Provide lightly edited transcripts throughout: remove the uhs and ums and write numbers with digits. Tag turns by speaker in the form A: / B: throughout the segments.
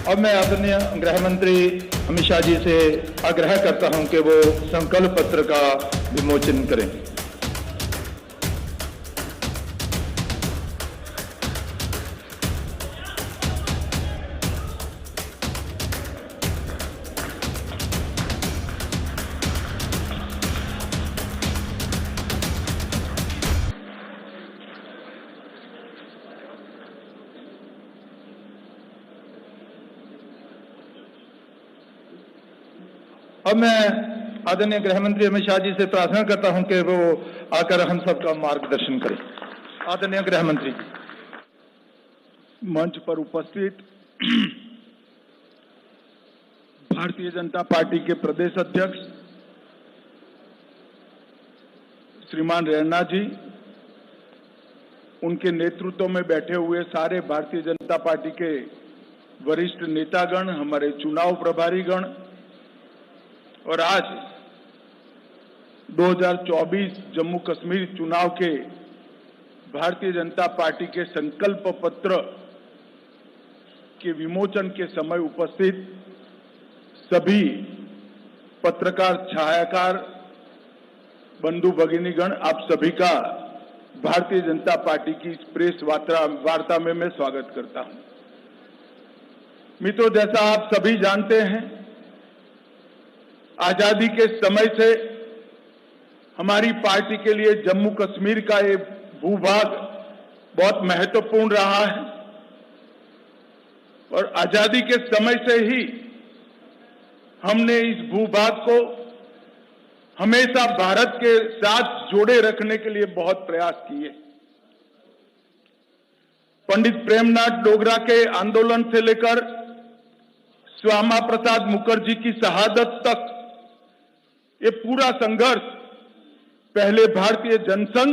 A: अब मैं आदरणीय गृह मंत्री अमित शाह जी से आग्रह करता हूं कि वो संकल्प पत्र का विमोचन करें। अब मैं आदरणीय गृह मंत्री अमित शाह जी से प्रार्थना करता हूं कि वो आकर हम सबका मार्गदर्शन करें। आदरणीय गृह मंत्री।
B: मंच पर उपस्थित भारतीय जनता पार्टी के प्रदेश अध्यक्ष श्रीमान रैना जी, उनके नेतृत्व में बैठे हुए सारे भारतीय जनता पार्टी के वरिष्ठ नेतागण, हमारे चुनाव प्रभारीगण और आज 2024 जम्मू कश्मीर चुनाव के भारतीय जनता पार्टी के संकल्प पत्र के विमोचन के समय उपस्थित सभी पत्रकार, छायाकार, बंधु भगिनीगण, आप सभी का भारतीय जनता पार्टी की इस प्रेस वार्ता में मैं स्वागत करता हूं। मित्रों, जैसा आप सभी जानते हैं, आजादी के समय से हमारी पार्टी के लिए जम्मू कश्मीर का ये भूभाग बहुत महत्वपूर्ण रहा है और आजादी के समय से ही हमने इस भूभाग को हमेशा भारत के साथ जोड़े रखने के लिए बहुत प्रयास किए। पंडित प्रेमनाथ डोगरा के आंदोलन से लेकर श्यामा प्रसाद मुखर्जी की शहादत तक ये पूरा संघर्ष पहले भारतीय जनसंघ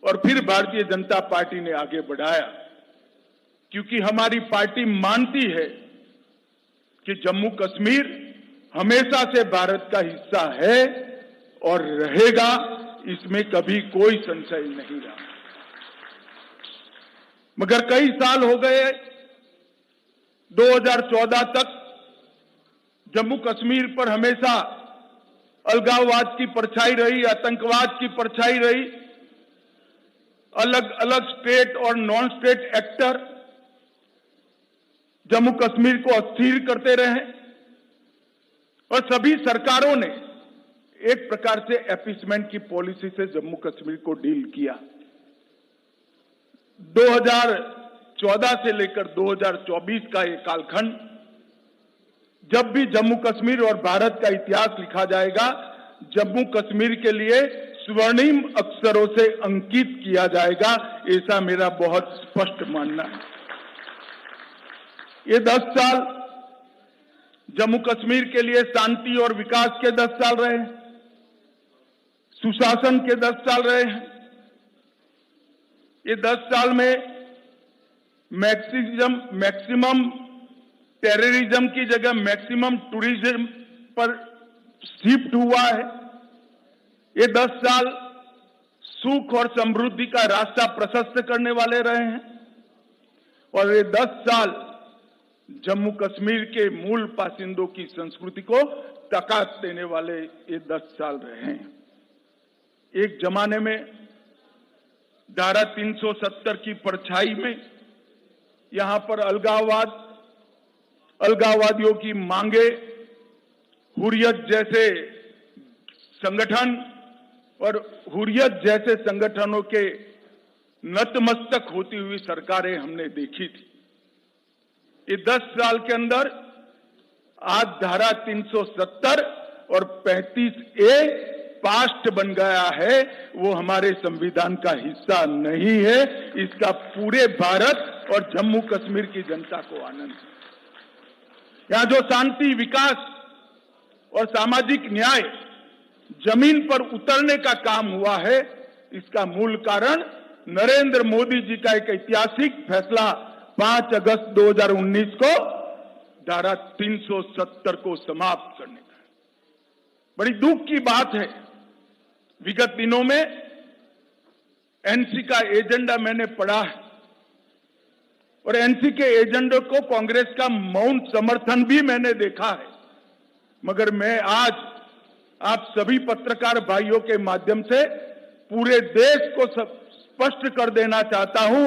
B: और फिर भारतीय जनता पार्टी ने आगे बढ़ाया, क्योंकि हमारी पार्टी मानती है कि जम्मू कश्मीर हमेशा से भारत का हिस्सा है और रहेगा, इसमें कभी कोई संशय नहीं रहा। मगर कई साल हो गए, 2014 तक जम्मू कश्मीर पर हमेशा अलगाववाद की परछाई रही, आतंकवाद की परछाई रही। अलग अलग स्टेट और non state actor Jammu Kashmir को अस्थिर करते रहे और सभी सरकारों ने एक प्रकार से अपीसमेंट की पॉलिसी से जम्मू कश्मीर को डील किया। 2014 से लेकर 2024 का ये कालखंड, जब भी जम्मू कश्मीर और भारत का इतिहास लिखा जाएगा, जम्मू कश्मीर के लिए स्वर्णिम अक्षरों से अंकित किया जाएगा, ऐसा मेरा बहुत स्पष्ट मानना है। ये 10 साल जम्मू कश्मीर के लिए शांति और विकास के 10 साल रहे, सुशासन के 10 साल रहे हैं। ये 10 साल में मैक्सिमम टेररिज्म की जगह मैक्सिमम टूरिज्म पर शिफ्ट हुआ है। ये 10 साल सुख और समृद्धि का रास्ता प्रशस्त करने वाले रहे हैं और ये 10 साल जम्मू कश्मीर के मूल बासिंदों की संस्कृति को ताकत देने वाले ये 10 साल रहे हैं। एक जमाने में धारा 370 की परछाई में यहां पर अलगाववादियों की मांगे, हुर्रियत जैसे संगठन और हुर्रियत जैसे संगठनों के नतमस्तक होती हुई सरकारें हमने देखी थी। ये 10 साल के अंदर आज धारा 370 और 35A पास्ट बन गया है, वो हमारे संविधान का हिस्सा नहीं है। इसका पूरे भारत और जम्मू कश्मीर की जनता को आनंद है। यहां जो शांति, विकास और सामाजिक न्याय जमीन पर उतरने का काम हुआ है, इसका मूल कारण नरेंद्र मोदी जी का एक ऐतिहासिक फैसला 5 अगस्त 2019 को धारा 370 को समाप्त करने का। बड़ी दुख की बात है, विगत दिनों में एनसी का एजेंडा मैंने पढ़ा है और एनसी के एजेंडे को कांग्रेस का मौन समर्थन भी मैंने देखा है। मगर मैं आज आप सभी पत्रकार भाइयों के माध्यम से पूरे देश को स्पष्ट कर देना चाहता हूं,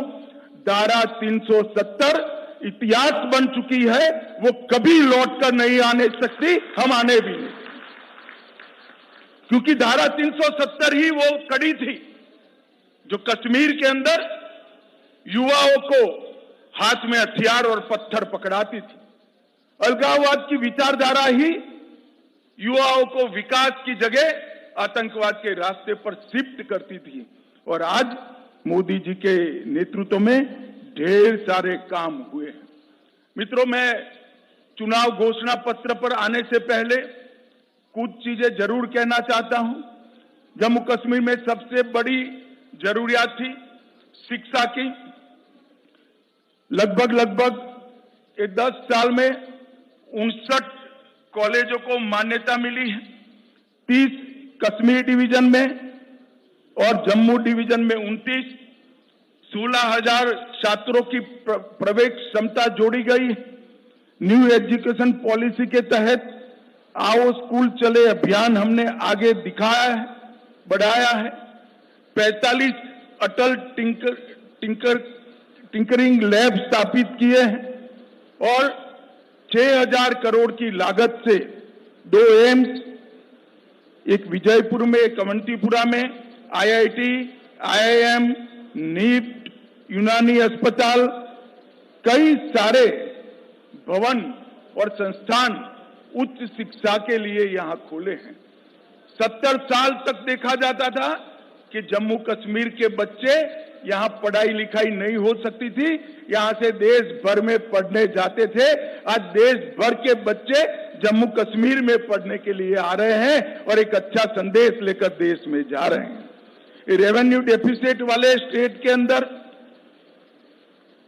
B: धारा 370 इतिहास बन चुकी है, वो कभी लौटकर नहीं आने सकती, हम आने भी नहीं। क्योंकि धारा 370 ही वो कड़ी थी जो कश्मीर के अंदर युवाओं को हाथ में हथियार और पत्थर पकड़ाती थी। अलगाववाद की विचारधारा ही युवाओं को विकास की जगह आतंकवाद के रास्ते पर शिफ्ट करती थी। और आज मोदी जी के नेतृत्व में ढेर सारे काम हुए हैं। मित्रों, मैं चुनाव घोषणा पत्र पर आने से पहले कुछ चीजें जरूर कहना चाहता हूं। जम्मू कश्मीर में सबसे बड़ी जरूरियात थी शिक्षा की। लगभग 10 साल में 59 कॉलेजों को मान्यता मिली है। 30 कश्मीर डिवीजन में और जम्मू डिवीजन में 29, 16,000 छात्रों की प्रवेश क्षमता जोड़ी गई है। न्यू एजुकेशन पॉलिसी के तहत आओ स्कूल चले अभियान हमने आगे दिखाया है, बढ़ाया है। 45 अटल टिंकरिंग लैब स्थापित किए हैं और 6,000 करोड़ की लागत से 2 एम्स, एक विजयपुर में, एक अवंतीपुरा में, IIT, IIM, नीट, यूनानी अस्पताल, कई सारे भवन और संस्थान उच्च शिक्षा के लिए यहां खोले हैं। 70 साल तक देखा जाता था कि जम्मू कश्मीर के बच्चे यहां पढ़ाई लिखाई नहीं हो सकती थी, यहां से देश भर में पढ़ने जाते थे। आज देश भर के बच्चे जम्मू कश्मीर में पढ़ने के लिए आ रहे हैं और एक अच्छा संदेश लेकर देश में जा रहे हैं। रेवेन्यू डेफिसिट वाले स्टेट के अंदर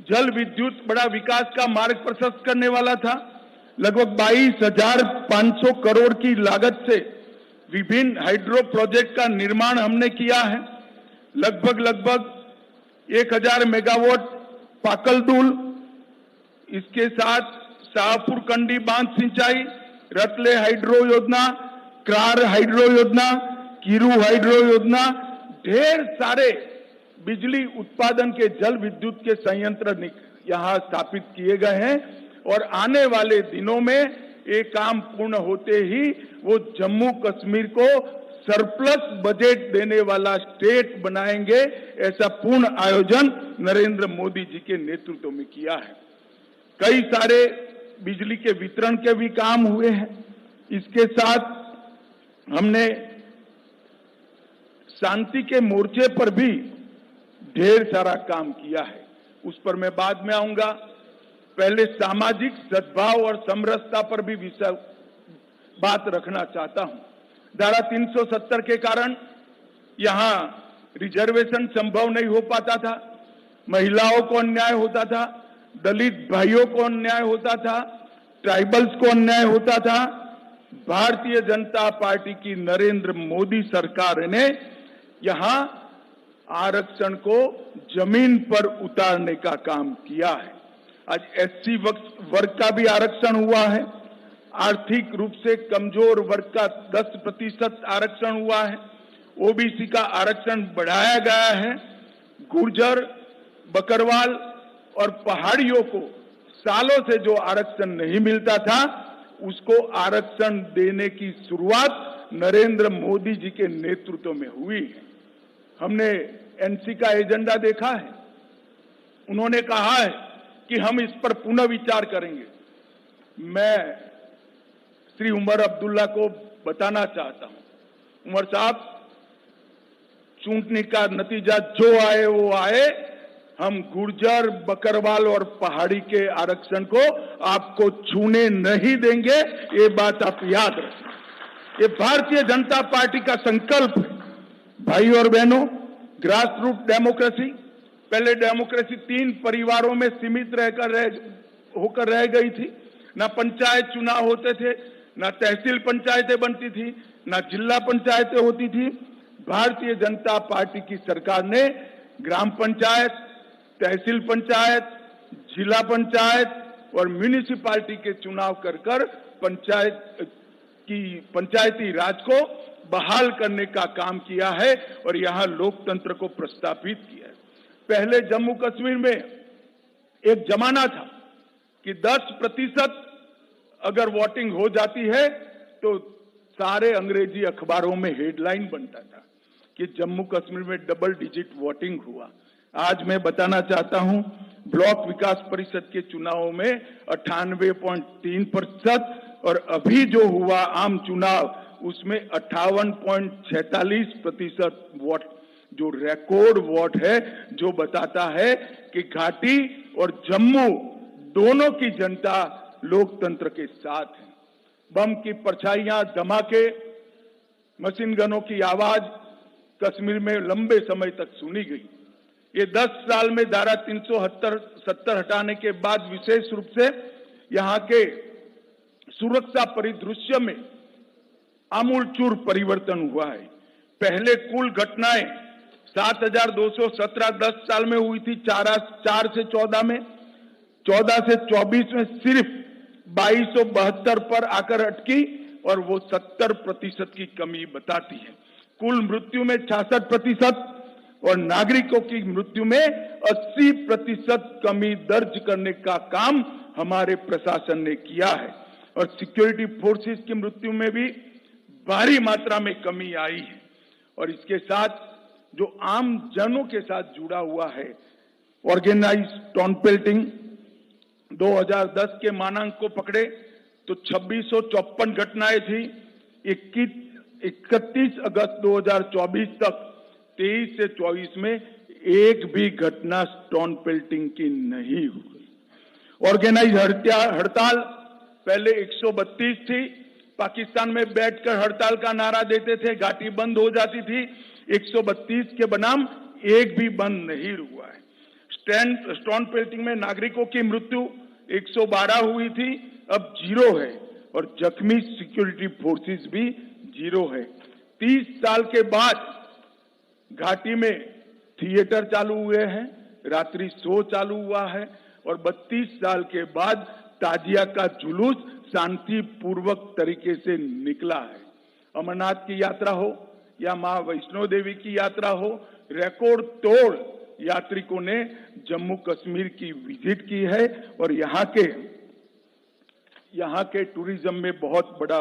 B: जल विद्युत बड़ा विकास का मार्ग प्रशस्त करने वाला था। लगभग 22,500 करोड़ की लागत से विभिन्न हाइड्रो प्रोजेक्ट का निर्माण हमने किया है। लगभग 1,000 मेगावाट पाकलदुल, इसके साथ शाहपुर कंडी बांध सिंचाई, रतले हाइड्रो योजना, क्रार हाइड्रो योजना, कीरू हाइड्रो योजना, ढेर सारे बिजली उत्पादन के जल विद्युत के संयंत्र यहां स्थापित किए गए हैं। और आने वाले दिनों में ये काम पूर्ण होते ही वो जम्मू कश्मीर को सरप्लस बजट देने वाला स्टेट बनाएंगे। ऐसा पूर्ण आयोजन नरेंद्र मोदी जी के नेतृत्व में किया है। कई सारे बिजली के वितरण के भी काम हुए हैं। इसके साथ हमने शांति के मोर्चे पर भी ढेर सारा काम किया है, उस पर मैं बाद में आऊंगा। पहले सामाजिक सद्भाव और समरसता पर भी बात रखना चाहता हूं। धारा 370 के कारण यहां रिजर्वेशन संभव नहीं हो पाता था, महिलाओं को अन्याय होता था, दलित भाइयों को अन्याय होता था, ट्राइबल्स को अन्याय होता था। भारतीय जनता पार्टी की नरेंद्र मोदी सरकार ने यहां आरक्षण को जमीन पर उतारने का काम किया है। आज SC वर्ग का भी आरक्षण हुआ है। आर्थिक रूप से कमजोर वर्ग का 10% आरक्षण हुआ है। OBC का आरक्षण बढ़ाया गया है। गुर्जर, बकरवाल और पहाड़ियों को सालों से जो आरक्षण नहीं मिलता था, उसको आरक्षण देने की शुरुआत नरेंद्र मोदी जी के नेतृत्व में हुई है। हमने NC का एजेंडा देखा है। उन्होंने कहा है कि हम इस पर पुनः विचार करेंगे। मैं श्री उमर अब्दुल्ला को बताना चाहता हूं, उमर साहब, चुनाव का नतीजा जो आए वो आए, हम गुर्जर, बकरवाल और पहाड़ी के आरक्षण को आपको छूने नहीं देंगे। ये बात आप याद रखें। ये भारतीय जनता पार्टी का संकल्प है। भाई और बहनों, ग्रास रूट डेमोक्रेसी, पहले डेमोक्रेसी 3 परिवारों में सीमित होकर रह गई थी। ना पंचायत चुनाव होते थे, ना तहसील पंचायतें बनती थी, ना जिला पंचायतें होती थी। भारतीय जनता पार्टी की सरकार ने ग्राम पंचायत, तहसील पंचायत, जिला पंचायत और म्यूनिसिपैलिटी के चुनाव कर पंचायती राज को बहाल करने का काम किया है और यहां लोकतंत्र को प्रस्थापित किया है। पहले जम्मू कश्मीर में एक जमाना था कि 10% अगर वोटिंग हो जाती है तो सारे अंग्रेजी अखबारों में हेडलाइन बनता था कि जम्मू कश्मीर में डबल डिजिट वोटिंग हुआ। आज मैं बताना चाहता हूं, ब्लॉक विकास परिषद के चुनावों में 98.3% और अभी जो हुआ आम चुनाव उसमें 58.46% वोट, जो रिकॉर्ड वोट है, जो बताता है कि घाटी और जम्मू दोनों की जनता लोकतंत्र के साथ है। बम की परछाइयां, धमाके, मशीन गनों की आवाज कश्मीर में लंबे समय तक सुनी गई। ये 10 साल में धारा 370 हटाने के बाद विशेष रूप से यहां के सुरक्षा परिदृश्य में आमूलचूर परिवर्तन हुआ है। पहले कुल घटनाएं 7,217 10 साल में हुई थी 4 से 14 में, 14 से 24 में सिर्फ 2272 पर आकर अटकी और वो 70% की कमी बताती है। कुल मृत्यु में 66% और नागरिकों की मृत्यु में 80% कमी दर्ज करने का काम हमारे प्रशासन ने किया है और सिक्योरिटी फोर्सेस की मृत्यु में भी भारी मात्रा में कमी आई है। और इसके साथ जो आम जनों के साथ जुड़ा हुआ है, ऑर्गेनाइज टाउन पेल्टिंग 2010 के मानांक को पकड़े तो 2654 घटनाएं थी। 31 अगस्त 2024 तक 23 से 24 में एक भी घटना स्टोन पेल्टिंग की नहीं हुई। ऑर्गेनाइज हड़ताल पहले 132 थी, पाकिस्तान में बैठकर हड़ताल का नारा देते थे, घाटी बंद हो जाती थी। 132 के बनाम एक भी बंद नहीं हुआ है। स्टोन पेल्टिंग में नागरिकों की मृत्यु 112 हुई थी, अब 0 है और जख्मी सिक्योरिटी फोर्सेस भी 0 है। 30 साल के बाद घाटी में थिएटर चालू हुए हैं, रात्रि शो चालू हुआ है और 32 साल के बाद ताजिया का जुलूस शांतिपूर्वक तरीके से निकला है। अमरनाथ की यात्रा हो या मां वैष्णो देवी की यात्रा हो, रिकॉर्ड तोड़ यात्रिकों ने जम्मू कश्मीर की विजिट की है और यहाँ के टूरिज्म में बहुत बड़ा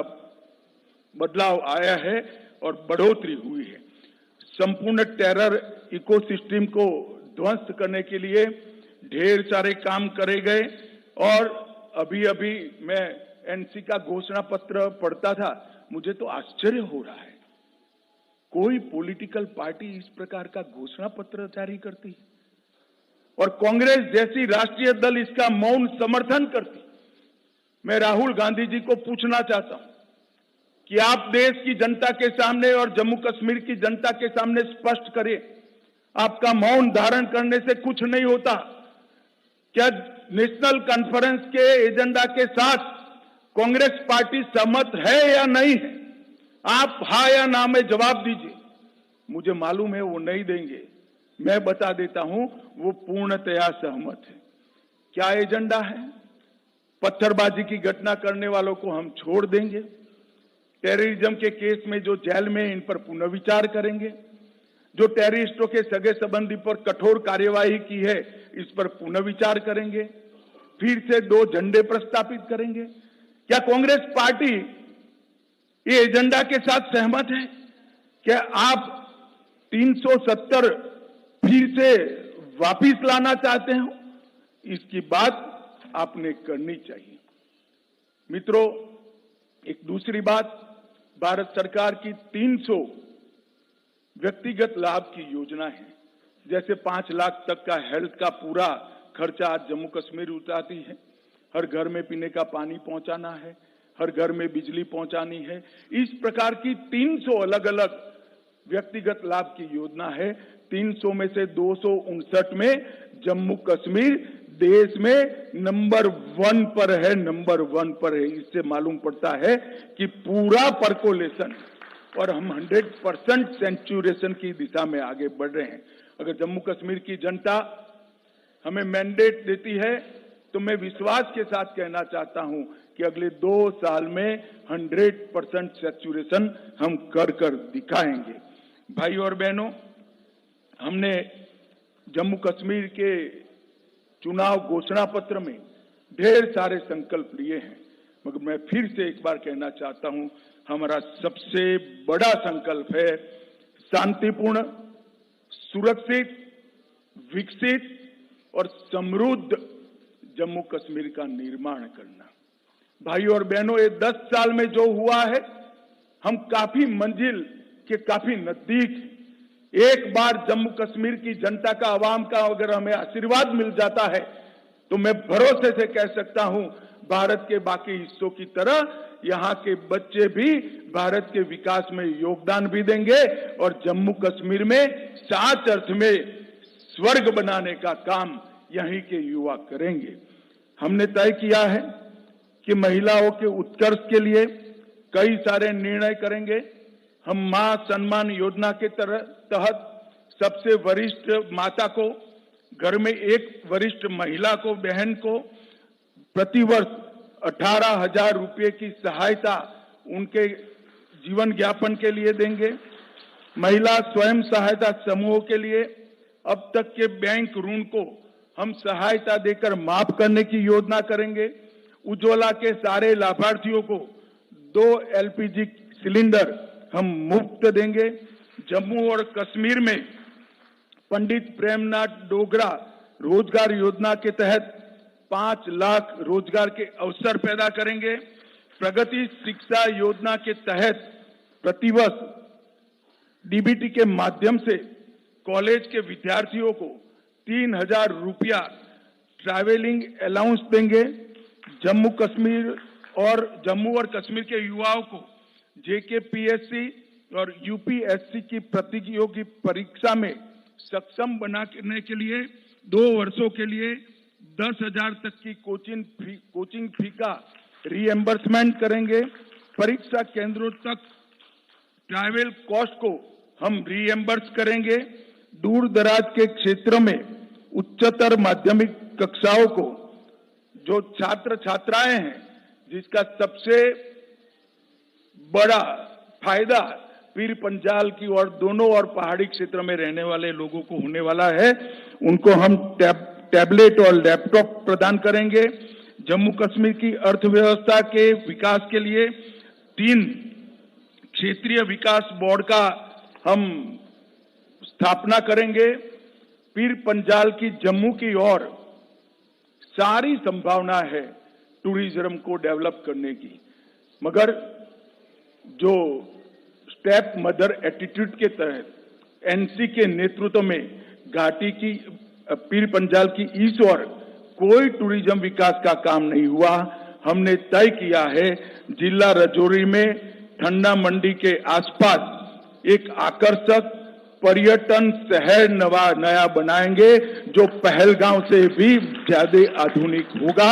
B: बदलाव आया है और बढ़ोतरी हुई है। संपूर्ण टेरर इकोसिस्टम को ध्वस्त करने के लिए ढेर सारे काम करे गए और अभी मैं एनसी का घोषणा पत्र पढ़ता था, मुझे तो आश्चर्य हो रहा है, कोई पॉलिटिकल पार्टी इस प्रकार का घोषणा पत्र जारी करती है और कांग्रेस जैसी राष्ट्रीय दल इसका मौन समर्थन करती। मैं राहुल गांधी जी को पूछना चाहता हूं कि आप देश की जनता के सामने और जम्मू कश्मीर की जनता के सामने स्पष्ट करें, आपका मौन धारण करने से कुछ नहीं होता। क्या नेशनल कॉन्फ्रेंस के एजेंडा के साथ कांग्रेस पार्टी सहमत है या नहीं है? आप हाँ या ना में जवाब दीजिए। मुझे मालूम है वो नहीं देंगे, मैं बता देता हूं वो पूर्णतया सहमत है। क्या एजेंडा है? पत्थरबाजी की घटना करने वालों को हम छोड़ देंगे, टेररिज्म के केस में जो जेल में इन पर पुनर्विचार करेंगे, जो टेररिस्टों के सगे संबंधी पर कठोर कार्यवाही की है इस पर पुनर्विचार करेंगे, फिर से 2 झंडे प्रस्तापित करेंगे। क्या कांग्रेस पार्टी ये एजेंडा के साथ सहमत है? क्या आप 370 फिर से वापिस लाना चाहते हो? इसकी बात आपने करनी चाहिए। मित्रों, एक दूसरी बात, भारत सरकार की 300 व्यक्तिगत लाभ की योजना है। जैसे 5 लाख तक का हेल्थ का पूरा खर्चा आज जम्मू कश्मीर उठाती है, हर घर में पीने का पानी पहुंचाना है, हर घर में बिजली पहुंचानी है। इस प्रकार की 300 अलग अलग व्यक्तिगत लाभ की योजना है। 300 में से 259 में जम्मू कश्मीर देश में नंबर 1 पर है, नंबर 1 पर है। इससे मालूम पड़ता है कि पूरा परकोलेशन और हम 100% सेंचुरेशन की दिशा में आगे बढ़ रहे हैं। अगर जम्मू कश्मीर की जनता हमें मैंडेट देती है तो मैं विश्वास के साथ कहना चाहता हूं कि अगले 2 साल में 100% सैचुरेशन हम कर दिखाएंगे। भाई और बहनों, हमने जम्मू कश्मीर के चुनाव घोषणा पत्र में ढेर सारे संकल्प लिए हैं, मगर मैं फिर से एक बार कहना चाहता हूं, हमारा सबसे बड़ा संकल्प है शांतिपूर्ण, सुरक्षित, विकसित और समृद्ध जम्मू कश्मीर का निर्माण करना। भाई और बहनों, ये 10 साल में जो हुआ है, हम काफी मंजिल के काफी नजदीक। एक बार जम्मू कश्मीर की जनता का, आवाम का अगर हमें आशीर्वाद मिल जाता है तो मैं भरोसे से कह सकता हूं, भारत के बाकी हिस्सों की तरह यहां के बच्चे भी भारत के विकास में योगदान भी देंगे और जम्मू कश्मीर में सच अर्थ में स्वर्ग बनाने का काम यहीं के युवा करेंगे। हमने तय किया है कि महिलाओं के उत्कर्ष के लिए कई सारे निर्णय करेंगे। हम मां सम्मान योजना के तहत सबसे वरिष्ठ माता को, घर में एक वरिष्ठ महिला को, बहन को प्रतिवर्ष 18,000 रुपये की सहायता उनके जीवन यापन के लिए देंगे। महिला स्वयं सहायता समूहों के लिए अब तक के बैंक ऋण को हम सहायता देकर माफ करने की योजना करेंगे। उज्ज्वला के सारे लाभार्थियों को 2 LPG सिलेंडर हम मुफ्त देंगे। जम्मू और कश्मीर में पंडित प्रेमनाथ डोगरा रोजगार योजना के तहत 5 लाख रोजगार के अवसर पैदा करेंगे। प्रगति शिक्षा योजना के तहत प्रतिवर्ष DBT के माध्यम से कॉलेज के विद्यार्थियों को 3,000 रुपया ट्रैवलिंग अलाउंस देंगे। जम्मू और कश्मीर के युवाओं को JKPSC और UPSC की प्रतियोगी परीक्षा में सक्षम बनाने के लिए 2 वर्षों के लिए 10,000 तक की कोचिंग फी का रीएम्बर्समेंट करेंगे। परीक्षा केंद्रों तक ट्रैवल कॉस्ट को हम रीएम्बर्स करेंगे। दूर दराज के क्षेत्रों में उच्चतर माध्यमिक कक्षाओं को जो छात्र छात्राएं हैं, जिसका सबसे बड़ा फायदा पीर पंजाल की और दोनों और पहाड़ी क्षेत्र में रहने वाले लोगों को होने वाला है, उनको हम टैबलेट और लैपटॉप प्रदान करेंगे। जम्मू कश्मीर की अर्थव्यवस्था के विकास के लिए 3 क्षेत्रीय विकास बोर्ड का हम स्थापना करेंगे। पीर पंजाल की जम्मू की ओर सारी संभावना है टूरिज्म को डेवलप करने की, मगर जो स्टेप मदर एटीट्यूड के तहत NC के नेतृत्व में घाटी की पीर पंजाल की इस ओर कोई टूरिज्म विकास का काम नहीं हुआ। हमने तय किया है जिला राजौरी में ठंडा मंडी के आसपास एक आकर्षक पर्यटन शहर नया बनाएंगे, जो पहलगांव से भी ज्यादा आधुनिक होगा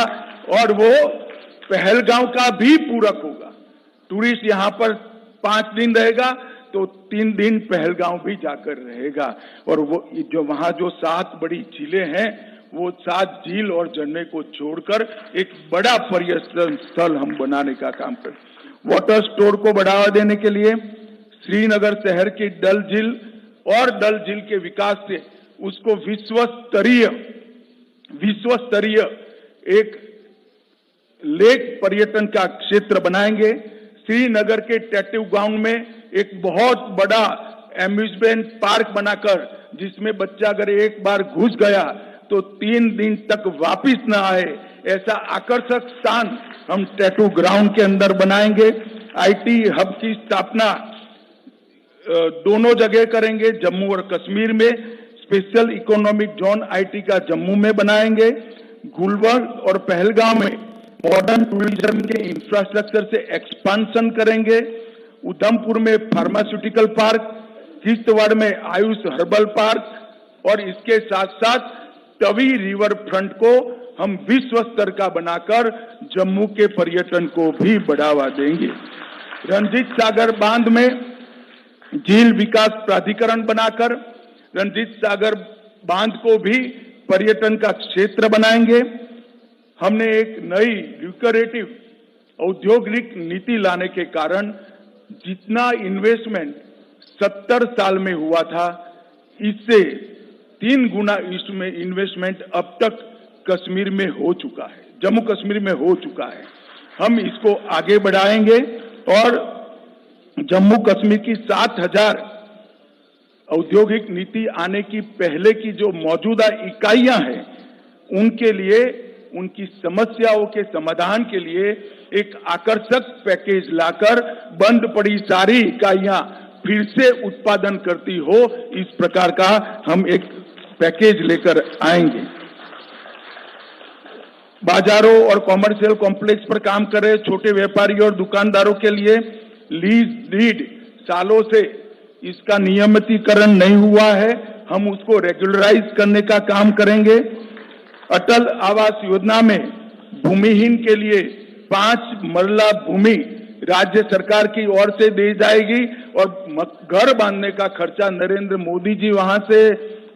B: और वो पहलगांव का भी पूरक होगा। टूरिस्ट यहाँ पर 5 दिन रहेगा तो 3 दिन पहलगांव भी जाकर रहेगा और वो जो वहाँ जो 7 बड़ी झीलें हैं, वो 7 झील और झरने को छोड़कर एक बड़ा पर्यटन स्थल हम बनाने का काम करें। वाटर स्टोर को बढ़ावा देने के लिए श्रीनगर शहर की डल झील और डल झील के विकास से उसको विश्व स्तरीय एक लेक पर्यटन का क्षेत्र बनाएंगे। श्रीनगर के टैटू ग्राउंड में एक बहुत बड़ा एम्यूजमेंट पार्क बनाकर, जिसमें बच्चा अगर एक बार घुस गया तो 3 दिन तक वापिस न आए, ऐसा आकर्षक स्थान हम टैटू ग्राउंड के अंदर बनाएंगे। IT हब की स्थापना दोनों जगह करेंगे। जम्मू और कश्मीर में स्पेशल इकोनॉमिक जोन IT का जम्मू में बनाएंगे। गुलबर्ग और पहलगांव में मॉडर्न टूरिज्म के इंफ्रास्ट्रक्चर से एक्सपांशन करेंगे। उधमपुर में फार्मास्यूटिकल पार्क, किश्तवाड़ में आयुष हर्बल पार्क और इसके साथ साथ तवी रिवर फ्रंट को हम विश्व स्तर का बनाकर जम्मू के पर्यटन को भी बढ़ावा देंगे। रंजीत सागर बांध में झील विकास प्राधिकरण बनाकर रंजीत सागर बांध को भी पर्यटन का क्षेत्र बनाएंगे। हमने एक नई ल्यूक्रेटिव औद्योगिक नीति लाने के कारण जितना इन्वेस्टमेंट 70 साल में हुआ था, इससे 3 गुना इसमें इन्वेस्टमेंट अब तक कश्मीर में हो चुका है, जम्मू कश्मीर में हो चुका है। हम इसको आगे बढ़ाएंगे और जम्मू कश्मीर की 7000 औद्योगिक नीति आने की पहले की जो मौजूदा इकाइयां हैं, उनके लिए, उनकी समस्याओं के समाधान के लिए एक आकर्षक पैकेज लाकर बंद पड़ी सारी इकाइयां फिर से उत्पादन करती हो, इस प्रकार का हम एक पैकेज लेकर आएंगे। बाजारों और कॉमर्शियल कॉम्प्लेक्स पर काम कर रहे छोटे व्यापारियों और दुकानदारों के लिए लीज डीड सालों से इसका नियमितीकरण नहीं हुआ है, हम उसको रेगुलराइज करने का काम करेंगे। अटल आवास योजना में भूमिहीन के लिए 5 मरला भूमि राज्य सरकार की ओर से दी जाएगी और घर बांधने का खर्चा नरेंद्र मोदी जी वहां से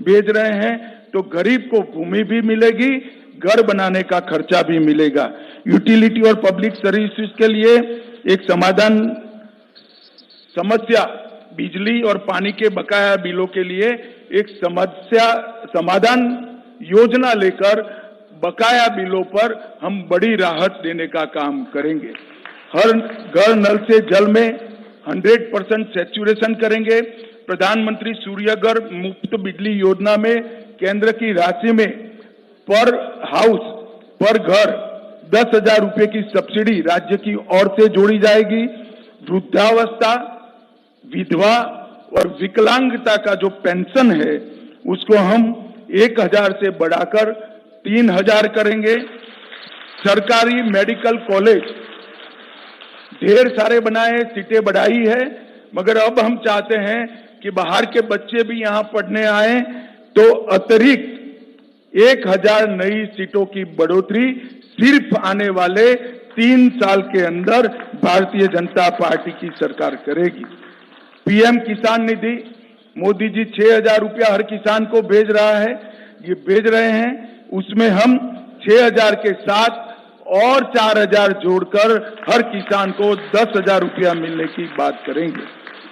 B: भेज रहे हैं, तो गरीब को भूमि भी मिलेगी, घर बनाने का खर्चा भी मिलेगा। यूटिलिटी और पब्लिक सर्विसेज के लिए एक समस्या बिजली और पानी के बकाया बिलों के लिए एक समाधान योजना लेकर बकाया बिलों पर हम बड़ी राहत देने का काम करेंगे। हर घर नल से जल में 100% सैचुरेशन करेंगे। प्रधानमंत्री सूर्यघर मुफ्त बिजली योजना में केंद्र की राशि में पर हाउस पर घर 10,000 रुपए की सब्सिडी राज्य की ओर से जोड़ी जाएगी। वृद्धावस्था, विधवा और विकलांगता का जो पेंशन है, उसको हम 1,000 से बढ़ाकर 3,000 करेंगे। सरकारी मेडिकल कॉलेज ढेर सारे बनाए, सीटें बढ़ाई है, मगर अब हम चाहते हैं कि बाहर के बच्चे भी यहां पढ़ने आए, तो अतिरिक्त 1,000 नई सीटों की बढ़ोतरी सिर्फ आने वाले 3 साल के अंदर भारतीय जनता पार्टी की सरकार करेगी। पीएम किसान निधि मोदी जी 6,000 रुपया हर किसान को भेज रहे हैं, उसमें हम 6,000 के साथ और 4,000 जोड़कर हर किसान को 10,000 रुपया मिलने की बात करेंगे।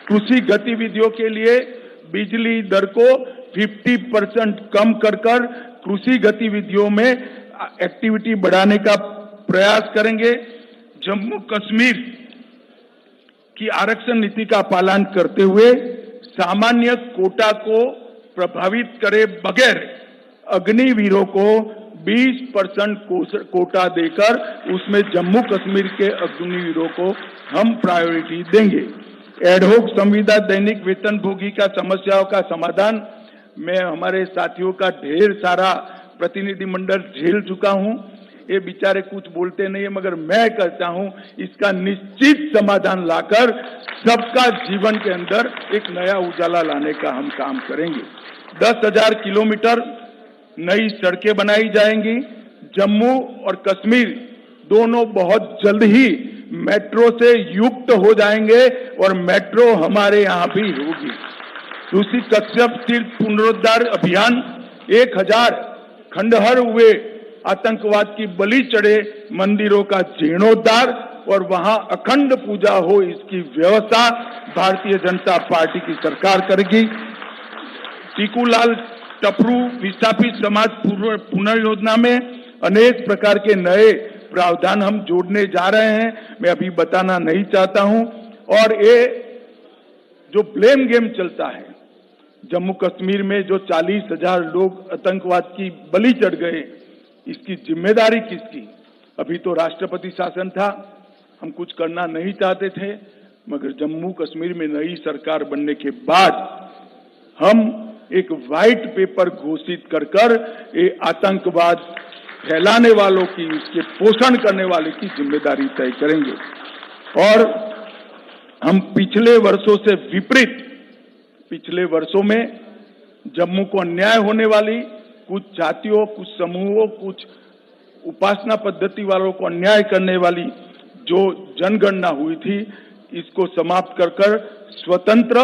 B: कृषि गतिविधियों के लिए बिजली दर को 50% कम कर कृषि गतिविधियों में एक्टिविटी बढ़ाने का प्रयास करेंगे। जम्मू कश्मीर की आरक्षण नीति का पालन करते हुए सामान्य कोटा को प्रभावित करे बगैर अग्निवीरों को 20% कोटा देकर उसमें जम्मू कश्मीर के अग्निवीरों को हम प्रायोरिटी देंगे। एडहोक संविदा दैनिक वेतनभोगी का समस्याओं का समाधान मैं हमारे साथियों का ढेर सारा प्रतिनिधिमंडल झेल चुका हूं। ये बेचारे कुछ बोलते नहीं है, मगर मैं कहता हूं इसका निश्चित समाधान लाकर सबका जीवन के अंदर एक नया उजाला लाने का हम काम करेंगे। 10,000 किलोमीटर नई सड़कें बनाई जाएंगी। जम्मू और कश्मीर दोनों बहुत जल्द ही मेट्रो से युक्त हो जाएंगे और मेट्रो हमारे यहां भी होगी। ऋषि कश्यप तीर्थ पुनरुद्धार अभियान 1,000 खंडहर हुए आतंकवाद की बलि चढ़े मंदिरों का जीर्णोद्धार और वहां अखंड पूजा हो, इसकी व्यवस्था भारतीय जनता पार्टी की सरकार करेगी। टीकूलाल टपरू विस्थापित समाज पुनर्योजना में अनेक प्रकार के नए प्रावधान हम जोड़ने जा रहे हैं, मैं अभी बताना नहीं चाहता हूं। और ये जो ब्लेम गेम चलता है, जम्मू कश्मीर में जो 40,000 लोग आतंकवाद की बलि चढ़ गए, इसकी जिम्मेदारी किसकी? अभी तो राष्ट्रपति शासन था, हम कुछ करना नहीं चाहते थे, मगर जम्मू कश्मीर में नई सरकार बनने के बाद हम एक व्हाइट पेपर घोषित कर ये आतंकवाद फैलाने वालों की, उसके पोषण करने वाले की जिम्मेदारी तय करेंगे। और हम पिछले वर्षों से विपरीत, पिछले वर्षों में जम्मू को अन्याय होने वाली कुछ जातियों, कुछ समूहों, कुछ उपासना पद्धति वालों को अन्याय करने वाली जो जनगणना हुई थी, इसको समाप्त कर स्वतंत्र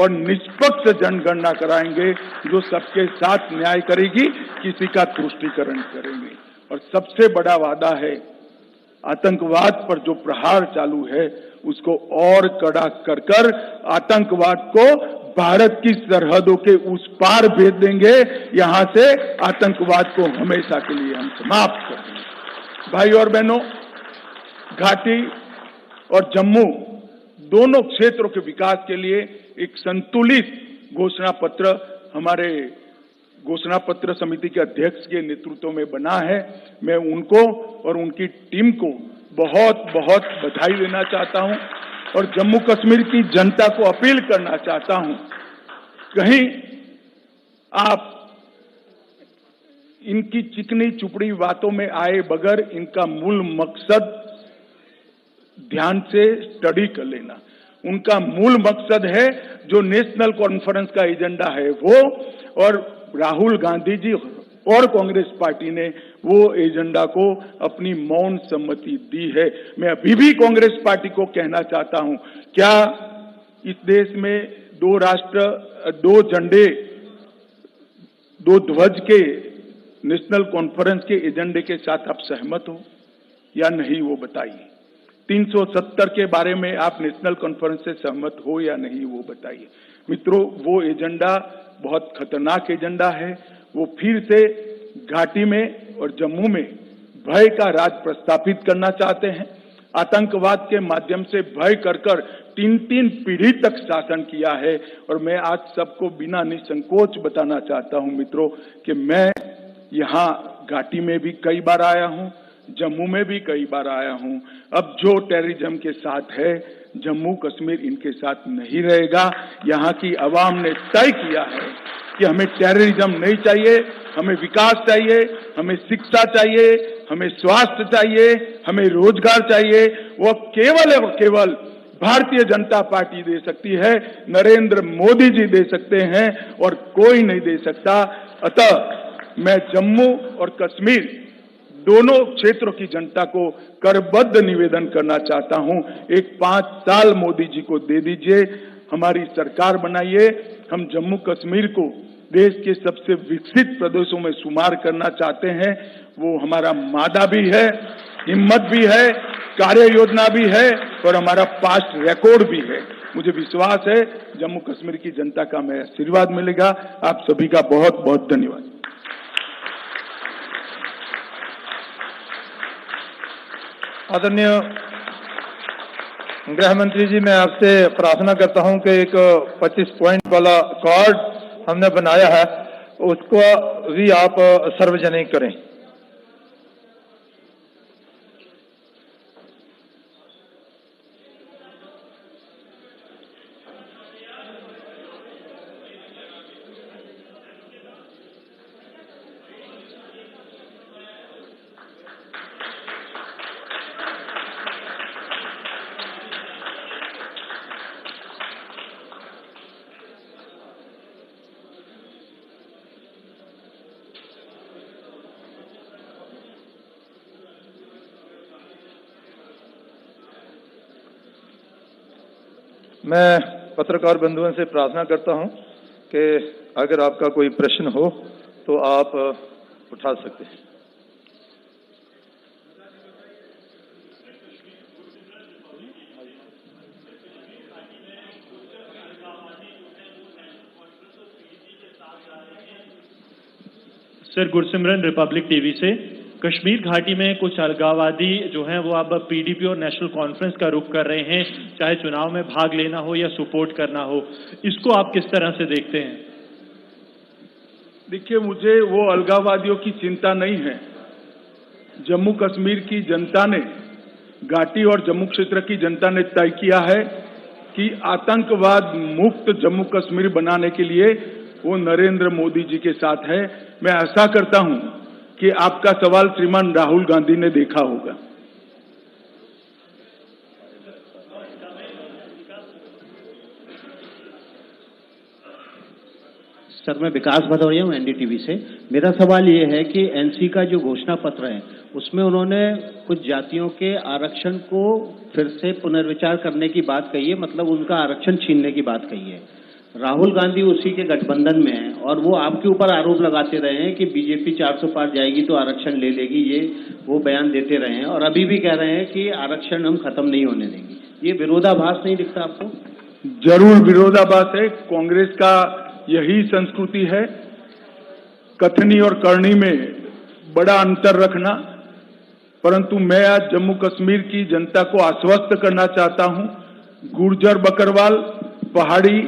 B: और निष्पक्ष जनगणना कराएंगे जो सबके साथ न्याय करेगी, किसी का तुष्टीकरण करेंगे। और सबसे बड़ा वादा है आतंकवाद पर जो प्रहार चालू है उसको और कड़ा कर आतंकवाद को भारत की सरहदों के उस पार भेज देंगे। यहां से आतंकवाद को हमेशा के लिए हम समाप्त कर देंगे। भाई और बहनों, घाटी और जम्मू दोनों क्षेत्रों के विकास के लिए एक संतुलित घोषणा पत्र हमारे घोषणा पत्र समिति के अध्यक्ष के नेतृत्व में बना है। मैं उनको और उनकी टीम को बहुत बहुत बधाई देना चाहता हूं और जम्मू कश्मीर की जनता को अपील करना चाहता हूं, कहीं आप इनकी चिकनी चुपड़ी बातों में आए बगैर इनका मूल मकसद ध्यान से स्टडी कर लेना। उनका मूल मकसद है जो नेशनल कॉन्फ्रेंस का एजेंडा है वो, और राहुल गांधी जी और कांग्रेस पार्टी ने वो एजेंडा को अपनी मौन सम्मति दी है। मैं अभी भी कांग्रेस पार्टी को कहना चाहता हूं, क्या इस देश में 2 राष्ट्र 2 झंडे 2 ध्वज के नेशनल कॉन्फ्रेंस के एजेंडे के साथ आप सहमत हो या नहीं, वो बताइए। 370 के बारे में आप नेशनल कॉन्फ्रेंस से सहमत हो या नहीं, वो बताइए। मित्रों, वो एजेंडा बहुत खतरनाक एजेंडा है। वो फिर से घाटी में और जम्मू में भय का राज प्रस्थापित करना चाहते हैं। आतंकवाद के माध्यम से भय कर 3 पीढ़ी तक शासन किया है। और मैं आज सबको बिना निसंकोच बताना चाहता हूं मित्रों कि मैं यहाँ घाटी में भी कई बार आया हूं, जम्मू में भी कई बार आया हूं। अब जो टेररिज्म के साथ है, जम्मू कश्मीर इनके साथ नहीं रहेगा। यहाँ की आवाम ने तय किया है कि हमें टेररिज्म नहीं चाहिए, हमें विकास चाहिए, हमें शिक्षा चाहिए, हमें स्वास्थ्य चाहिए, हमें रोजगार चाहिए। वो केवल और केवल भारतीय जनता पार्टी दे सकती है, नरेंद्र मोदी जी दे सकते हैं और कोई नहीं दे सकता। अतः मैं जम्मू और कश्मीर दोनों क्षेत्रों की जनता को करबद्ध निवेदन करना चाहता हूं, एक 5 साल मोदी जी को दे दीजिए, हमारी सरकार बनाइए। हम जम्मू कश्मीर को देश के सबसे विकसित प्रदेशों में शुमार करना चाहते हैं। वो हमारा मादा भी है, हिम्मत भी है, कार्य योजना भी है और हमारा पास्ट रिकॉर्ड भी है। मुझे विश्वास है जम्मू कश्मीर की जनता का हमें आशीर्वाद मिलेगा। आप सभी का बहुत बहुत धन्यवाद।
A: आदरणीय गृह मंत्री जी, मैं आपसे प्रार्थना करता हूं कि एक 25 पॉइंट वाला कार्ड हमने बनाया है उसको भी आप सार्वजनिक करें। मैं पत्रकार बंधुओं से प्रार्थना करता हूं कि अगर आपका कोई प्रश्न हो तो आप उठा सकते हैं।
C: सर, गुरसिमरन रिपब्लिक टीवी से। कश्मीर घाटी में कुछ अलगाववादी जो हैं वो अब पीडीपी और नेशनल कॉन्फ्रेंस का रुख कर रहे हैं, चाहे चुनाव में भाग लेना हो या सपोर्ट करना हो। इसको आप किस तरह से देखते हैं?
B: देखिए, मुझे वो अलगाववादियों की चिंता नहीं है। जम्मू कश्मीर की जनता ने, घाटी और जम्मू क्षेत्र की जनता ने तय किया है कि आतंकवाद मुक्त जम्मू कश्मीर बनाने के लिए वो नरेंद्र मोदी जी के साथ है। मैं आशा करता हूं कि आपका सवाल श्रीमान राहुल गांधी ने देखा होगा।
D: सर, मैं विकास भदौरिया हूँ एनडीटीवी से। मेरा सवाल ये है कि एनसी का जो घोषणा पत्र है उसमें उन्होंने कुछ जातियों के आरक्षण को फिर से पुनर्विचार करने की बात कही है, मतलब उनका आरक्षण छीनने की बात कही है। राहुल गांधी उसी के गठबंधन में है और वो आपके ऊपर आरोप लगाते रहे हैं कि बीजेपी 400 पार जाएगी तो आरक्षण ले लेगी, ये वो बयान देते रहे हैं और अभी भी कह रहे हैं कि आरक्षण हम खत्म नहीं होने देंगे। ये विरोधाभास नहीं दिखता आपको?
B: जरूर विरोधाभास है। कांग्रेस का यही संस्कृति है, कथनी और करनी में बड़ा अंतर रखना। परंतु मैं आज जम्मू कश्मीर की जनता को आश्वस्त करना चाहता हूं, गुर्जर बकरवाल, पहाड़ी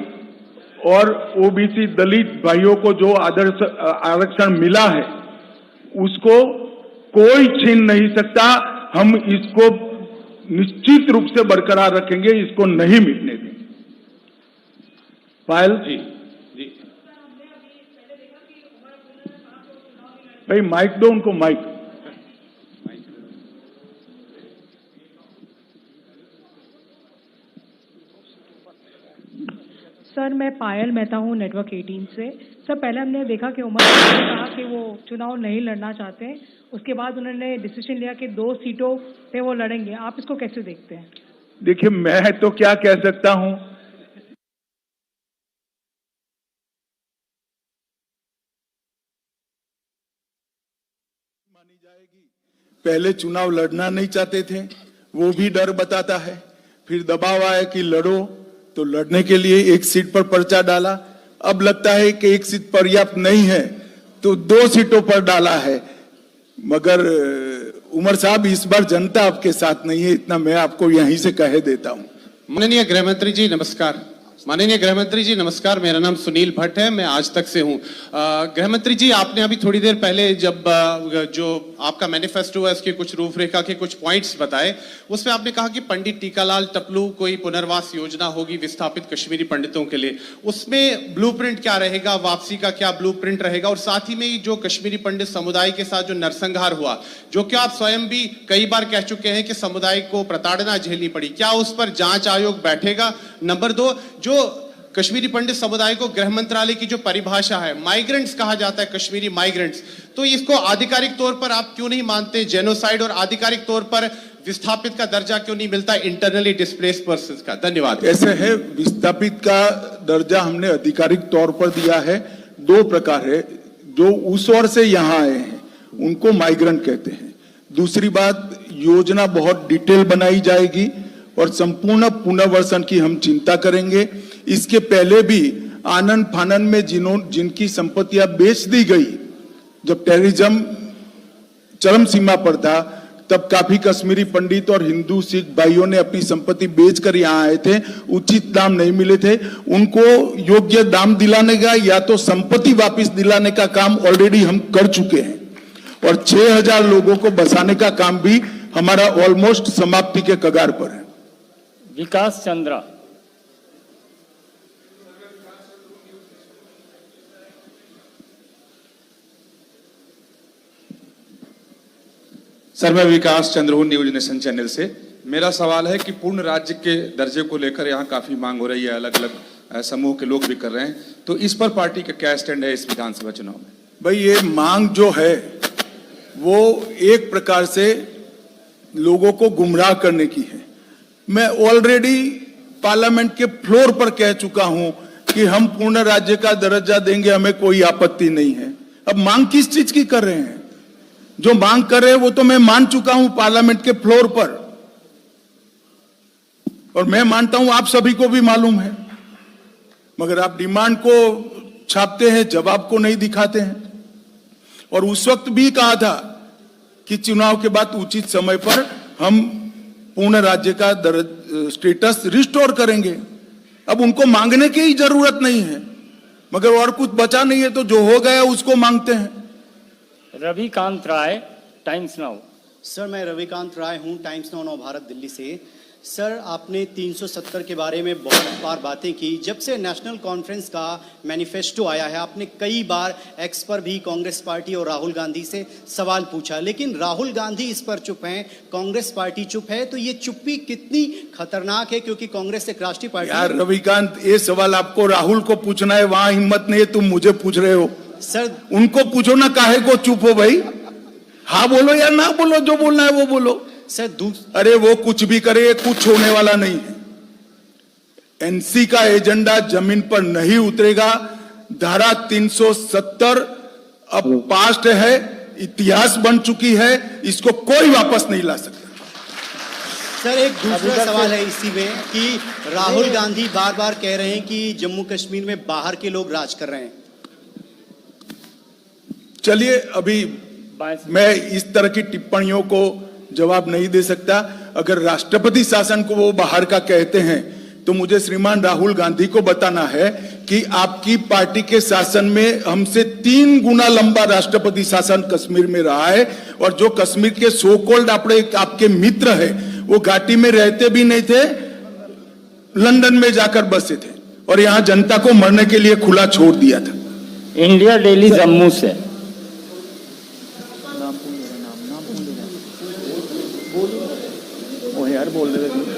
B: और ओबीसी दलित भाइयों को जो आरक्षण मिला है उसको कोई छीन नहीं सकता। हम इसको निश्चित रूप से बरकरार रखेंगे, इसको नहीं मिटने देंगे। पायल जी, जी भाई माइक दो उनको, माइक।
E: सर मैं पायल मेहता हूँ नेटवर्क 18 से। सर पहले हमने देखा कि उमर ने कहा कि वो चुनाव नहीं लड़ना चाहते, उसके बाद उन्होंने डिसीजन लिया कि 2 सीटों पे वो लड़ेंगे। आप इसको कैसे देखते हैं?
B: देखिए मैं तो क्या कह सकता हूं, मानी जाएगी। पहले चुनाव लड़ना नहीं चाहते थे, वो भी डर बताता है, फिर दबाव आया कि लड़ो तो लड़ने के लिए 1 सीट पर पर्चा डाला। अब लगता है कि 1 सीट पर्याप्त नहीं है तो 2 सीटों पर डाला है। मगर उमर साहब इस बार जनता आपके साथ नहीं है, इतना मैं आपको यहीं से कह देता हूं।
F: माननीय गृहमंत्री जी नमस्कार। माननीय गृहमंत्री जी नमस्कार, मेरा नाम सुनील भट्ट है, मैं आज तक से हूं। गृहमंत्री जी आपने अभी थोड़ी देर पहले जब जो आपका मैनिफेस्टो है उसके कुछ रूपरेखा के कुछ पॉइंट्स बताए, उसमें आपने कहा कि पंडित टीकालाल टपलू कोई पुनर्वास योजना होगी विस्थापित कश्मीरी पंडितों के लिए। उसमें ब्लूप्रिंट क्या रहेगा, वापसी का क्या ब्लूप्रिंट रहेगा, और साथ ही में जो कश्मीरी पंडित समुदाय के साथ जो नरसंहार हुआ, जो कि आप स्वयं भी कई बार कह चुके हैं कि समुदाय को प्रताड़ना झेलनी पड़ी, क्या उस पर जांच आयोग बैठेगा? नंबर 2, जो कश्मीरी पंडित समुदाय को गृह मंत्रालय की जो परिभाषा है, माइग्रेंट्स कहा जाता है, कश्मीरी माइग्रेंट्स, तो इसको आधिकारिक तौर पर आप क्यों नहीं मानते जेनोसाइड, और आधिकारिक तौर पर विस्थापित का दर्जा क्यों नहीं मिलता इंटरनली डिस्प्लेस्ड पर्संस का? धन्यवाद।
B: ऐसे है, विस्थापित का दर्जा हमने आधिकारिक तौर पर दिया है। 2 प्रकार है, जो उस ओर से यहां आए हैं उनको माइग्रेंट कहते हैं। दूसरी बात, योजना बहुत डिटेल बनाई जाएगी और संपूर्ण पुनर्वसन की हम चिंता करेंगे। इसके पहले भी आनन फानन में जिनकी संपत्तियां बेच दी गई, जब टेररिज्म चरम सीमा पर था, तब काफी कश्मीरी पंडित और हिंदू सिख भाइयों ने अपनी संपत्ति बेचकर यहां आए थे, उचित दाम नहीं मिले थे, उनको योग्य दाम दिलाने का या तो संपत्ति वापस दिलाने का काम ऑलरेडी हम कर चुके हैं, और 6000 लोगों को बसाने का काम भी हमारा ऑलमोस्ट समाप्ति के कगार पर है।
G: विकास चंद्रा।
H: सर मैं विकास चंद्र हूं न्यूज नेशन चैनल से। मेरा सवाल है कि पूर्ण राज्य के दर्जे को लेकर यहाँ काफी मांग हो रही है, अलग अलग समूह के लोग भी कर रहे हैं, तो इस पर पार्टी का क्या स्टैंड है इस विधानसभा चुनाव में?
B: भाई ये मांग जो है वो एक प्रकार से लोगों को गुमराह करने की है। मैं ऑलरेडी पार्लियामेंट के फ्लोर पर कह चुका हूं कि हम पूर्ण राज्य का दर्जा देंगे, हमें कोई आपत्ति नहीं है। अब मांग किस चीज की कर रहे हैं? जो मांग कर रहे हैं वो तो मैं मान चुका हूं पार्लियामेंट के फ्लोर पर, और मैं मानता हूं आप सभी को भी मालूम है, मगर आप डिमांड को छापते हैं, जवाब को नहीं दिखाते हैं। और उस वक्त भी कहा था कि चुनाव के बाद उचित समय पर हम पूर्ण राज्य का स्टेटस रिस्टोर करेंगे। अब उनको मांगने की ही जरूरत नहीं है, मगर और कुछ बचा नहीं है तो जो हो गया उसको मांगते हैं।
G: रविकांत राय, टाइम्स नाउ।
I: सर मैं रविकांत राय हूं, टाइम्स नाउ नव भारत दिल्ली से। सर आपने 370 के बारे में बहुत बार बातें की। जब से नेशनल कॉन्फ्रेंस का मैनिफेस्टो आया है, आपने कई बार एक्स पर भी कांग्रेस पार्टी और राहुल गांधी से सवाल पूछा, लेकिन राहुल गांधी इस पर चुप हैं, कांग्रेस पार्टी चुप है। तो ये चुप्पी कितनी खतरनाक है, क्योंकि कांग्रेस एक राष्ट्रीय पार्टी।
B: यार रविकांत, ये सवाल आपको राहुल को पूछना है, वहां हिम्मत नहीं है, तुम मुझे पूछ रहे हो।
I: सर
B: उनको पूछो ना, काहे को चुप हो भाई? हाँ बोलो या ना बोलो, जो बोलना है वो बोलो।
I: सर
B: अरे वो कुछ भी करे, कुछ होने वाला नहीं है। एनसी का एजेंडा जमीन पर नहीं उतरेगा। धारा 370 अब पास्ट है, इतिहास बन चुकी है, इसको कोई वापस नहीं ला सकता।
I: सर एक दूसरा सवाल है इसी में कि राहुल गांधी बार बार कह रहे हैं कि जम्मू कश्मीर में बाहर के लोग राज कर रहे हैं।
B: चलिए, अभी मैं इस तरह की टिप्पणियों को जवाब नहीं दे सकता। अगर राष्ट्रपति शासन को वो बाहर का कहते हैं तो मुझे श्रीमान राहुल गांधी को बताना है कि आपकी पार्टी के शासन में हमसे 3 गुना लंबा राष्ट्रपति शासन कश्मीर में रहा है, और जो कश्मीर के सो कॉल्ड आपके मित्र है वो घाटी में रहते भी नहीं थे, लंदन में जाकर बसे थे और यहां जनता को मरने के लिए खुला छोड़ दिया था।
G: इंडिया दिल्ली जम्मू से
C: यार बोल रहे थे।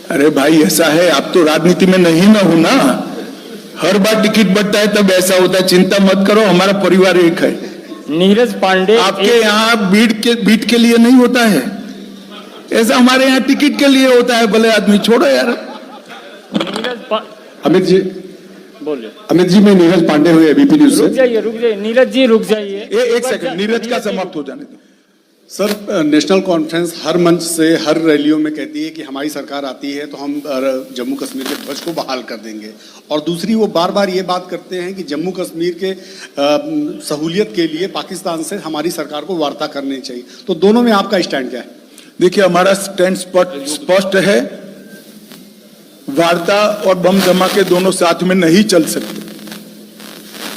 B: अरे भाई ऐसा है, आप तो राजनीति में नहीं ना हो ना, हर बार टिकट बढ़ता है तब ऐसा होता है। चिंता मत करो, हमारा परिवार एक है।
G: नीरज पांडे
B: आपके यहाँ बीट के लिए नहीं होता है ऐसा, हमारे यहाँ टिकट के लिए होता है। भले आदमी छोड़ो यार।
F: अमित जी
G: बोलिए।
F: अमित जी, मैं नीरज पांडे हुए एबीपी न्यूज से।
G: रुक जाइए नीरज जी, रुक जाइए
B: एक सेकंड, नीरज का समाप्त हो जाने दो।
F: सर, नेशनल कॉन्फ्रेंस हर मंच से हर रैलियों में कहती है कि हमारी सरकार आती है तो हम जम्मू कश्मीर के ध्वज को बहाल कर देंगे, और दूसरी वो बार बार ये बात करते हैं कि जम्मू कश्मीर के सहूलियत के लिए पाकिस्तान से हमारी सरकार को वार्ता करनी चाहिए। तो दोनों में आपका स्टैंड क्या है?
B: देखिए, हमारा स्टैंड स्पष्ट है। वार्ता और बम धमाके दोनों साथ में नहीं चल सकते।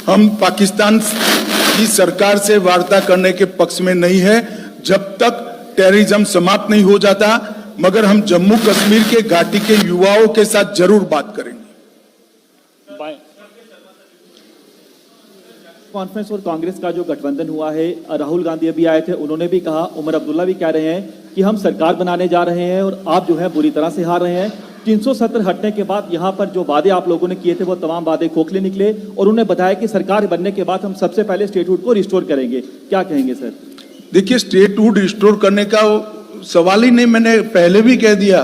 B: हम पाकिस्तान की सरकार से वार्ता करने के पक्ष में नहीं है जब तक टेररिज्म समाप्त नहीं हो जाता, मगर हम जम्मू कश्मीर के घाटी के युवाओं के साथ जरूर बात करेंगे।
J: कॉन्फ्रेंस और कांग्रेस का जो गठबंधन हुआ है, राहुल गांधी अभी आए थे, उन्होंने भी कहा, उमर अब्दुल्ला भी कह रहे हैं कि हम सरकार बनाने जा रहे हैं और आप जो है बुरी तरह से हार रहे हैं। 370 हटने के बाद यहाँ पर जो वादे आप लोगों ने किए थे वो तमाम वादे खोखले निकले, और उन्होंने बताया कि सरकार बनने के बाद हम सबसे पहले स्टेटहुड को रिस्टोर करेंगे। क्या कहेंगे सर?
B: देखिए, स्टेटहुड रिस्टोर करने का सवाल ही नहीं, मैंने पहले भी कह दिया।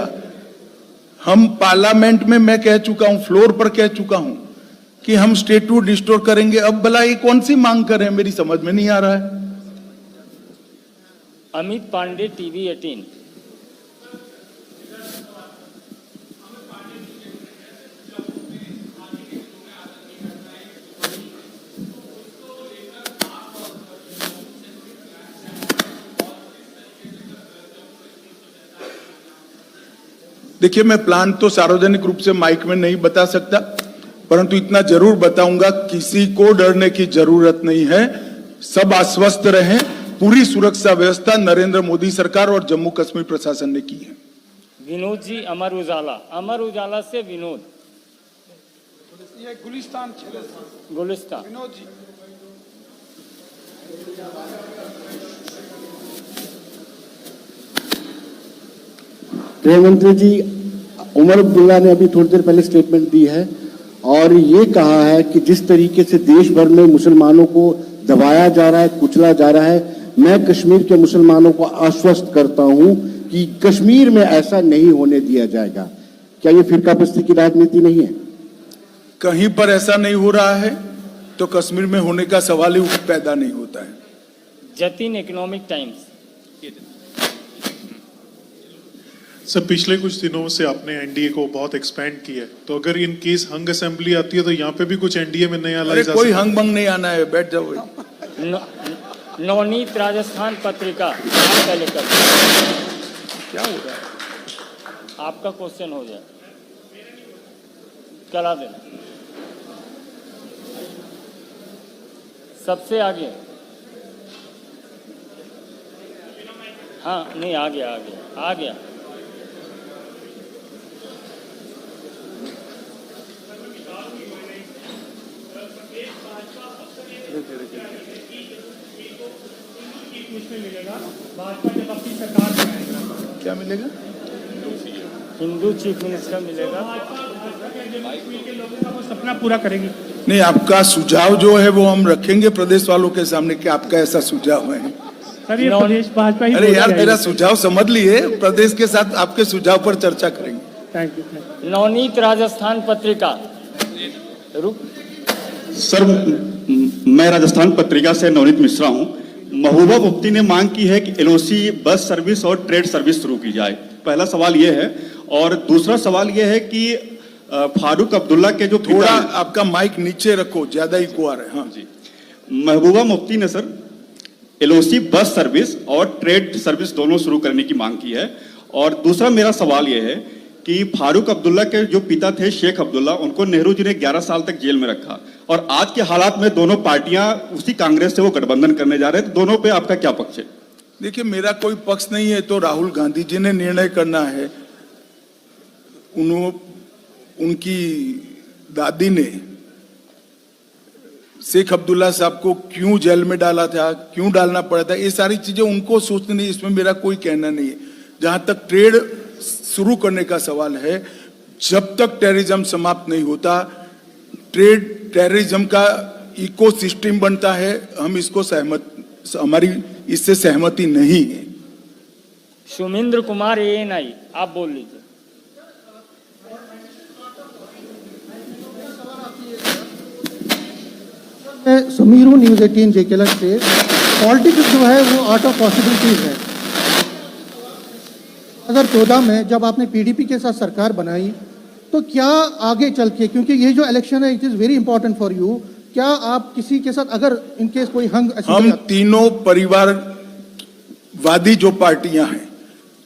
B: हम पार्लियामेंट में मैं कह चुका हूं, फ्लोर पर कह चुका हूं कि हम स्टेटहुड रिस्टोर करेंगे। अब भला ये कौन सी मांग कर रहे हैं, मेरी समझ में नहीं आ रहा है।
G: अमित पांडे, टीवी 18।
B: देखिए, मैं प्लान तो सार्वजनिक रूप से माइक में नहीं बता सकता, परंतु इतना जरूर बताऊंगा, किसी को डरने की जरूरत नहीं है। सब आश्वस्त रहें। पूरी सुरक्षा व्यवस्था नरेंद्र मोदी सरकार और जम्मू कश्मीर प्रशासन ने की है।
G: विनोद जी, अमर उजाला से विनोद।
B: ये गुलिस्तान
G: विनोद जी।
K: गृह मंत्री जी, उमर अब्दुल्ला ने अभी थोड़ी देर पहले स्टेटमेंट दी है और ये कहा है कि जिस तरीके से देश भर में मुसलमानों को दबाया जा रहा है, कुचला जा रहा है, मैं कश्मीर के मुसलमानों को आश्वस्त करता हूं कि कश्मीर में ऐसा नहीं होने दिया जाएगा। क्या ये फिरकापरस्ती की राजनीति नहीं है?
B: कहीं पर ऐसा नहीं हो रहा है तो कश्मीर में होने का सवाल ही पैदा नहीं होता है।
G: Jatin, economic times.
L: सर, पिछले कुछ दिनों से आपने एनडीए को बहुत एक्सपेंड किया है, तो अगर इन केस हंग असेंबली आती है तो यहाँ पे भी कुछ एनडीए में नया लाई जा सकता है?
B: कोई हंग बंग नहीं आना है, बैठ जाओ।
G: नवनीत, राजस्थान पत्रिका। पहले कर
B: क्या हो रहा है?
G: आपका क्वेश्चन हो जाए, करा देना। सबसे आगे। हाँ, नहीं, आ गया।
B: क्या मिलेगा?
G: हिंदू चीफ मिनिस्टर मिलेगा।
M: सपना पूरा करेगी।
B: नहीं, आपका सुझाव जो है वो हम रखेंगे प्रदेश वालों के सामने कि आपका ऐसा सुझाव है।
M: सर ये प्रदेश भाजपा ही
B: अरे यार, मेरा सुझाव समझ लिए, प्रदेश के साथ आपके सुझाव पर चर्चा करेंगे।
M: Thank you.
G: Navneet Rajasthan Patrika
N: sir, मैं राजस्थान पत्रिका से नवनीत मिश्रा हूं। महबूबा मुफ्ती ने मांग की है कि एलओसी बस सर्विस और ट्रेड सर्विस शुरू की जाए। पहला सवाल यह है, और दूसरा सवाल यह है कि फारूक अब्दुल्ला के जो
B: थोड़ा आपका माइक नीचे रखो, ज्यादा इको आ रहा है। हाँ
N: जी, महबूबा मुफ्ती ने सर एलओसी बस सर्विस और ट्रेड सर्विस दोनों शुरू करने की मांग की है। और दूसरा मेरा सवाल यह है कि फारूक अब्दुल्ला के जो पिता थे शेख अब्दुल्ला, उनको नेहरू जी ने 11 साल तक जेल में रखा, और आज के हालात में दोनों पार्टियां उसी कांग्रेस से वो गठबंधन करने जा रहे हैं, तो दोनों पे आपका क्या पक्ष है?
B: देखिए, मेरा कोई पक्ष नहीं है, तो राहुल गांधी जी ने निर्णय करना है। उनकी दादी ने शेख अब्दुल्ला साहब को क्यों जेल में डाला था, क्यों डालना पड़ा था, ये सारी चीजें उनको सोचनी, इसमें मेरा कोई कहना नहीं है। जहां तक ट्रेड शुरू करने का सवाल है, जब तक टेररिज्म समाप्त नहीं होता, टेररिज्म का इकोसिस्टम बनता है, हम इसको हमारी इससे सहमति नहीं है।
G: सुमिंद्र कुमार ANI, आप बोल लीजिए।
O: समीर हूँ, न्यूज़ 18 जेकेला से। पॉलिटिक्स जो है वो आर्ट ऑफ पॉसिबिलिटीज है। 2014 में जब आपने पीडीपी के साथ सरकार बनाई, तो क्या आगे चल के, क्योंकि ये जो इलेक्शन है it is very important for you, क्या आप किसी के साथ अगर इनकेस कोई
B: हम तीनों परिवारवादी जो पार्टियां हैं,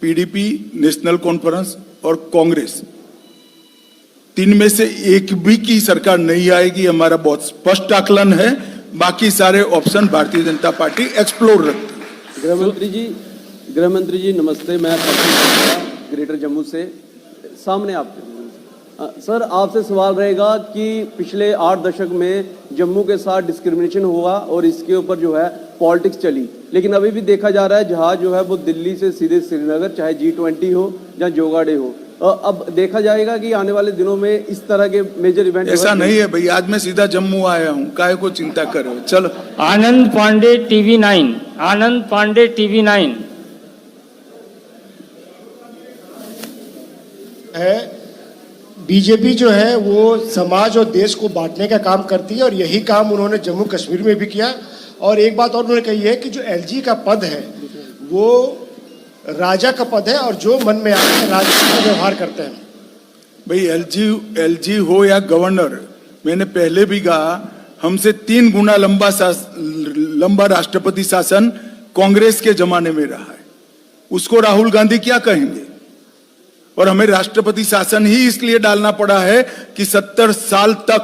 B: पीडीपी, नेशनल कॉन्फ्रेंस और कांग्रेस, तीन में से एक भी की सरकार नहीं आएगी, हमारा बहुत स्पष्ट आकलन है। बाकी सारे option Bharatiya Janata party explore रखती है।
P: गृह मंत्री जी नमस्ते, मैं ग्रेटर जम्मू से सामने आपके सर आपसे सवाल रहेगा कि पिछले 8 दशक में जम्मू के साथ डिस्क्रिमिनेशन हुआ और इसके ऊपर जो है पॉलिटिक्स चली, लेकिन अभी भी देखा जा रहा है जहाज जो है वो दिल्ली से सीधे श्रीनगर, चाहे G20 हो या जोगाड़े हो। अब देखा जाएगा कि आने वाले दिनों में इस तरह के मेजर इवेंट
B: ऐसा नहीं है भाई, आज मैं सीधा जम्मू आया हूँ, काहे को चिंता कर रहे हो। चलो।
G: आनंद पांडे TV9, आनंद पांडे TV9
Q: है। बीजेपी जो है वो समाज और देश को बांटने का काम करती है, और यही काम उन्होंने जम्मू कश्मीर में भी किया। और एक बात और उन्होंने कही है कि जो LG का पद है वो राजा का पद है, और जो मन में आए राजा का व्यवहार करते हैं।
B: भाई LG हो या गवर्नर, मैंने पहले भी कहा, हमसे 3 गुना लंबा राष्ट्रपति शासन कांग्रेस के जमाने में रहा है, उसको राहुल गांधी क्या कहेंगे। और हमें राष्ट्रपति शासन ही इसलिए डालना पड़ा है कि 70 साल तक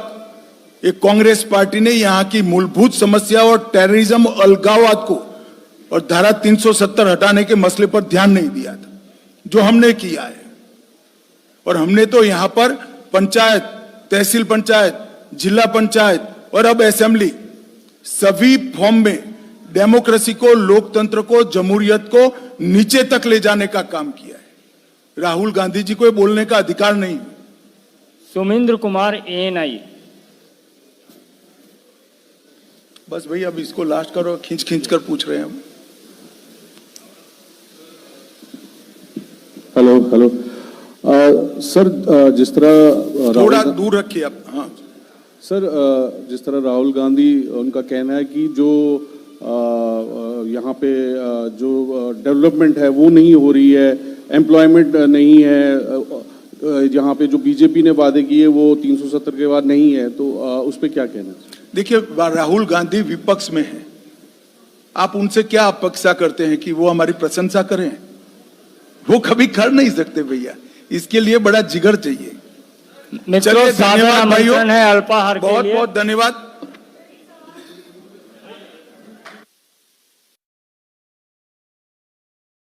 B: एक कांग्रेस पार्टी ने यहाँ की मूलभूत समस्या और टेररिज्म, अलगाववाद को और धारा 370 हटाने के मसले पर ध्यान नहीं दिया था, जो हमने किया है। और हमने तो यहाँ पर पंचायत, तहसील पंचायत, जिला पंचायत और अब असेंबली, सभी फॉर्म में डेमोक्रेसी को, लोकतंत्र को, जमहूरियत को नीचे तक ले जाने का काम किया है। राहुल गांधी जी को बोलने का अधिकार नहीं।
G: सुमिंद्र कुमार ANI,
B: बस भाई अब इसको लास्ट करो, खींच कर पूछ रहे हैं हम।
R: हेलो सर, जिस तरह
B: थोड़ा दूर रखिए आप। हाँ
R: सर, जिस तरह राहुल गांधी, उनका कहना है कि जो यहाँ पे जो डेवलपमेंट है वो नहीं हो रही है, एम्प्लॉयमेंट नहीं है, यहाँ पे जो बीजेपी ने वादे किए वो 370 के बाद नहीं है, तो उस पर क्या कहना है?
B: देखिए, राहुल गांधी विपक्ष में है, आप उनसे क्या अपेक्षा करते हैं कि वो हमारी प्रशंसा करें? वो कभी कर नहीं सकते भैया, इसके लिए बड़ा जिगर चाहिए।
G: मित्रों, सादर आमंत्रण है अल्पाहार के लिए।
B: बहुत बहुत धन्यवाद।